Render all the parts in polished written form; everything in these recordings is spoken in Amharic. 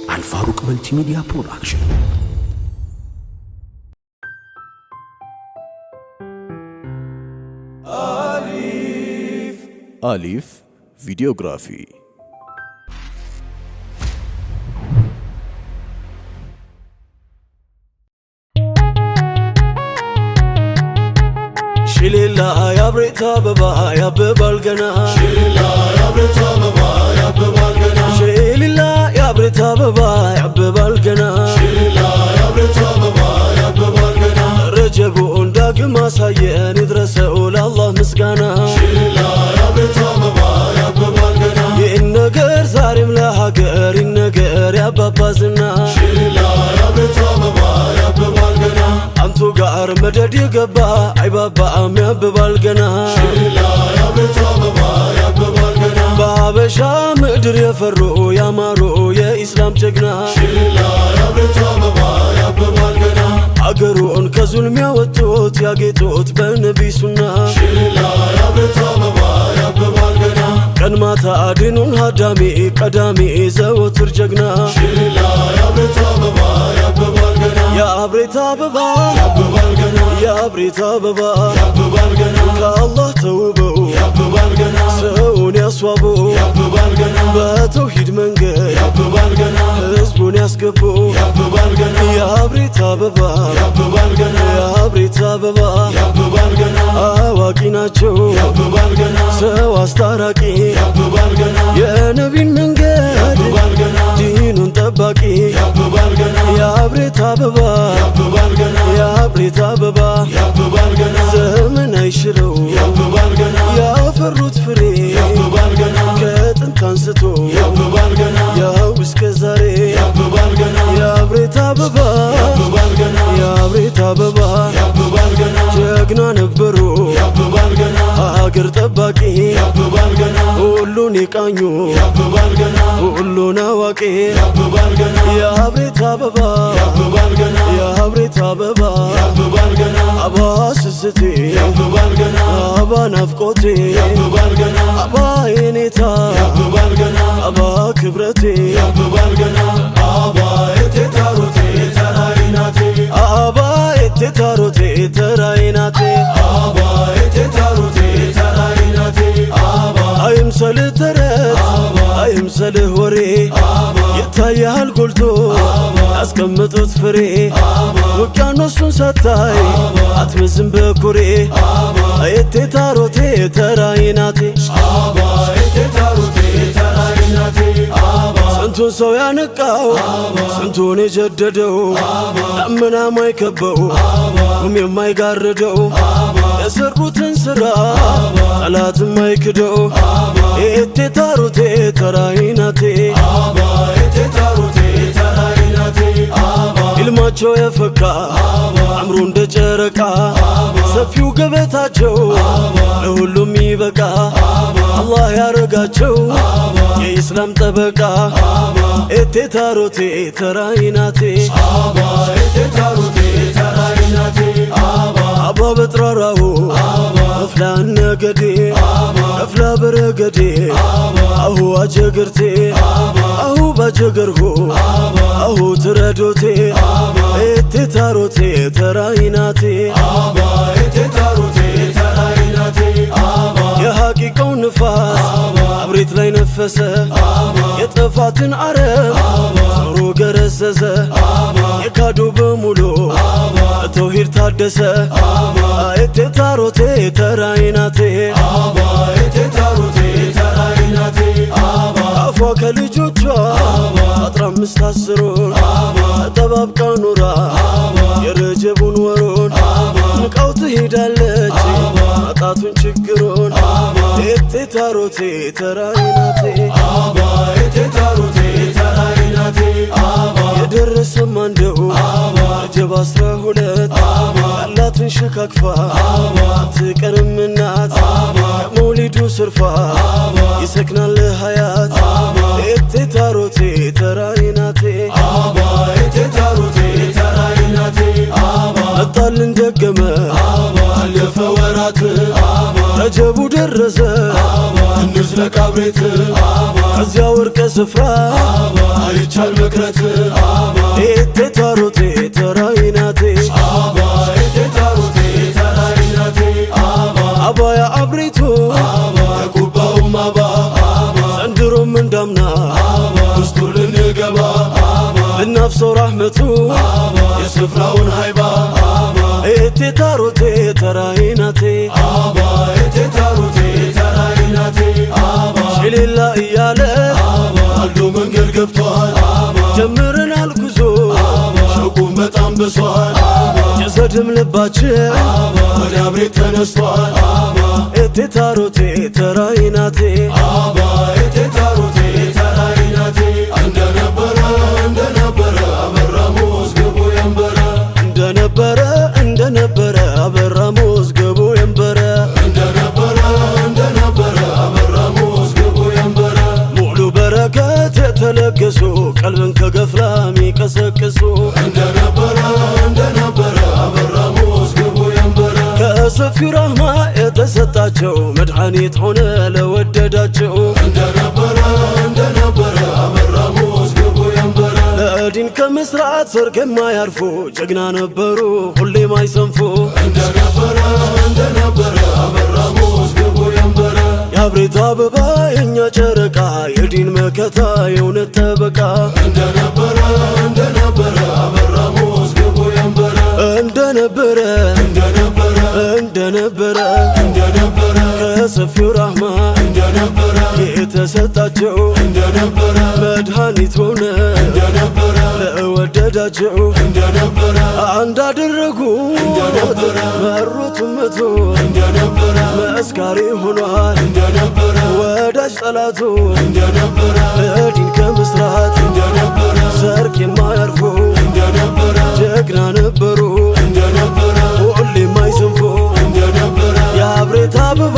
الفاروق ملتي ميديا برودكشن. أليف فيديوغرافي. شليلا يا بريتا بابا يا ببالغنا شليلا يا بريتا بابا يا ببالغنا شليلا يا بريتا بابا يا ببالغنا شليلا يا بريتا بابا يا ببالغنا رجبون داقما سايين يدرسوا لله مسقانا شليلا يا بريتا بابا يا ببالغنا ينقر زارم لهاقر ينقر يا بابا زنا شليلا يا بريتا بابا يا ببالغنا أنتو قار مدد يقبا أي بابا أم يا ببالغنا شليلا يا بريتا بابا يا ببالغنا بابا شام مدر يفرو يا مارو يا إسلام جقنا شليلا يا بريتا بابا يا ببالغنا أقرون كظلم يا وتوت يا قيتوت بنبي سنة شليلا يا بريتا بابا يا ببالغنا كان ما تعدنون هدامي قدامي زوت رجقنا شليلا يا بريتا بابا يا ببالغنا يا بريتا بابا يا ببالغنا يا بريتا بابا يا ببالغنا الله توبه يا ببالغنا سون يصوابه يا ببالغنا بتوحيد منقل يا ببالغنا حزبون يسقبه يا ببالغنا يا بريتا بابا يا ببالغنا يا بريتا بابا يا ببالغنا أواكي ناتشو يا ببالغنا سوا استراكي يا ببالغنا يا نبي يا منقل ببالغنا دين طباقي يا ببالغنا يا بريتا بابا يا ببالغنا يا بريتا بابا يا ببالغنا زمن አይሽረው يا ببالغنا ያፈሩት ፍሬ يا ببالغنا ከጥንት አንስቶ يا ببالغنا ያው እስከ ዛሬ يا ببالغنا يا بريتا بابا يا ببالغنا يا بريتا بابا يا ببالغنا ጀግና ነበሩ يا ببالغنا ሀገር ጠባቂ يا ببالغنا ሁሉን ይቃኙ يا ببالغنا ሁሉን አዋቂ يا ببالغنا يا بريتا بابا يا ببالغنا يا بريتا بابا يا ببالغنا አባ ስስቴ يا ببالغنا አባ ናፍቆቴ يا ببالغنا አባ የኔታ يا ببالغنا አባ ክብረቴ يا ببالغنا አባ እቴታሮቴ ተራይናቴ አባ እቴታሮቴ ተራይናቴ አባ እቴታሮቴ ተራይናቴ አባ አይምሰልህ ተረት አይምሰልህ ወሬ ይታያል ጎልቶ ያስቀመጡት ፍሬ ውቅያኖሱን ሳታይ አትመዝም በኩሬ እቴታሮቴ ተራይናቴ አባ እቴታሮቴ ተራይናቴ አባ ስንቱን ሰው ያነቃው ስንቱን የጀደደው ደመና ማይከበው ጉም የማይጋርደው የሰሩትን ስራ ጠላት ማይክደው እቴታሮቴ ተራይናቴ አባ እቴታሮቴ ተራይናቴ አባ ኢልማቸው የፈካ አምሮ እንደ ጨረቃ ሰፊው ገበታቸው ለሁሉም ይበቃ አላህ ያረጋቸው የኢስላም ጠበቃ እቴታሮቴ ተራይናቴ አባ እቴታሮቴ ተራይናቴ አባ አባ በጥራራው አፍላ ነገዴ አፍላ በረገዴ አሁ አጀግርቴ አሁ ባጀገርሁ አሁ ትረዶቴ እቴታሮቴ ተራይናቴ አባ እቴታሮቴ ተራይናቴ አባ የሐቂቃው ንፋስ አብሬት ላይ ነፈሰ የጥፋትን አረብ ዞሮ ገረዘዘ የካዱ በሙሉ በተውሂድ ታደሰ እቴታሮቴ ተራይናቴ አባ እቴታሮቴ ተራይናቴ አባ አፏ ከልጆቿ 15 አስሩን ተጠባብቃ ኑራ የረጀቡን ወሩን ንቃው ትሄዳለች ማጣቱን ችግሩን እቴታሮቴ ተራይናቴ አባ እቴታሮቴ ተራይናቴ አባ የደረሰም አንደው ረጀብ 12 ያላትን ሸካክፋ አትቀርም እናት ከመውሊዱ ስርፋ ይሰክናል ሀያት እቴታሮቴ ተራይናቴ አባ እቴታሮቴ ተራይናቴ አባ መጣ መጣልን ደገመ አለፈ ወራት ረጀቡ ደረሰ እንዝለቅ አብሬት ከዚያ ወርቀ ስፍራ አይቻል መክረት ኤቴ ታሮቴ ተራይናቴ ኤቴታሮቴ ተራይናቴ አባያ አብሬቱ የቁባውም ዘንድሮም እንዳምና ውስጡ ልንገባ ልናፍሰው ራህመቱ የስፍራውን ሃይባ ኤቴ ታሮቴ ተራይናቴ ኤቴታሮቴ ተራይናቴ ሽሌላ እያለ አልዶ መንገድ ገብቷል ጀምረናል ጉዞ ሸቁም በጣም ብሷል ጀሰድም ልባችን ወደ አብሬት ተነስቷል ኤቴ ታሮቴ ተራይናቴ ኤቴታሮቴ ተራይናቴ እንደነበረ አበራ መዝገቡ የንበረ እንደነበረ አበራ መዝገቡ የንበረ እንደነበረ አበራ መዝገቡ የንበረ ሙሉ በረከት የተለገሱ ቀልብን ከገፍላ ሚቀሰቅሱ እንደነበረ አበራ መዝገቡ የንበረ ከሰፊው ረህማ የተሰጣቸው መድኃኒት ሆነ ለወደዳቸው እንደነበረ አበራ መዝገቡ የንበረ ለዲን ከመስራት ሰርግ የማያርፉ ጀግና ነበሩ ሁሌም አይሰንፉ እንደነበረ አበራ መዝገቡ የንበረ የአብሬት አበባ የእኛ ጨረቃ የዲን መከታ የእውነት ጠበቃ እንደነበረ አበራ መዝገቡ የንበረ እንደነበረ እንደነበረ ከሰፊው ራህማ እንደነበረ የተሰጣቸው እንደነበረ መድኃኒት ሆነ እንደነበረ ለወደዳቸው እንደነበረ አንድ አደረጉ መሩት እመቱ እንደነበረ መስካሪ ሆኗል እንደነበረ ወዳጅ ጠላቱ እንደነበረ ለዲን ከመስራት እንደነበረ ሰርክ የማያርፉ እንደነበረ ጀግና ነበሩ እንደነበረ ሁሌም አይሰንፉ እንደነበረ የአብሬት አበባ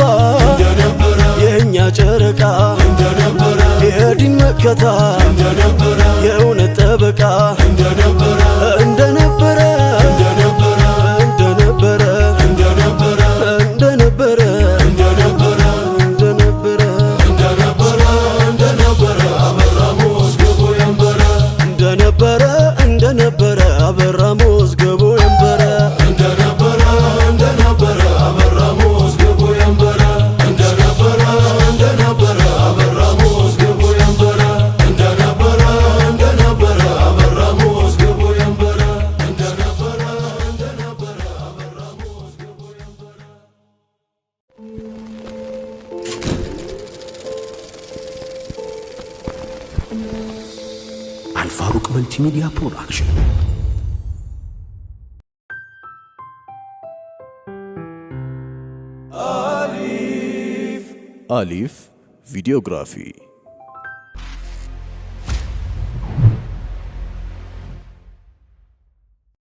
እንደነበረ የእኛ ጨረቃ እንደነበረ የዲን መከታ እንደነበረ የእውነት ጠበቃ እንደነበረ እንደነበረ እንደነበረ አበራ መዝገቡ የንበረ እንደነበረ አበራ መዝገቡ የንበረ እንደነበረ አበራ መዝገቡ የንበረ እንደነበረ አበራ መዝገቡ የንበረ እንደነበረ አበራ መዝገቡ የንበረ እንደነበረ አበራ መዝገቡ የንበረ አልፋሩቅ መልቲሚዲያ ፕሮዳክሽን አሊፍ ቪዲዮግራፊ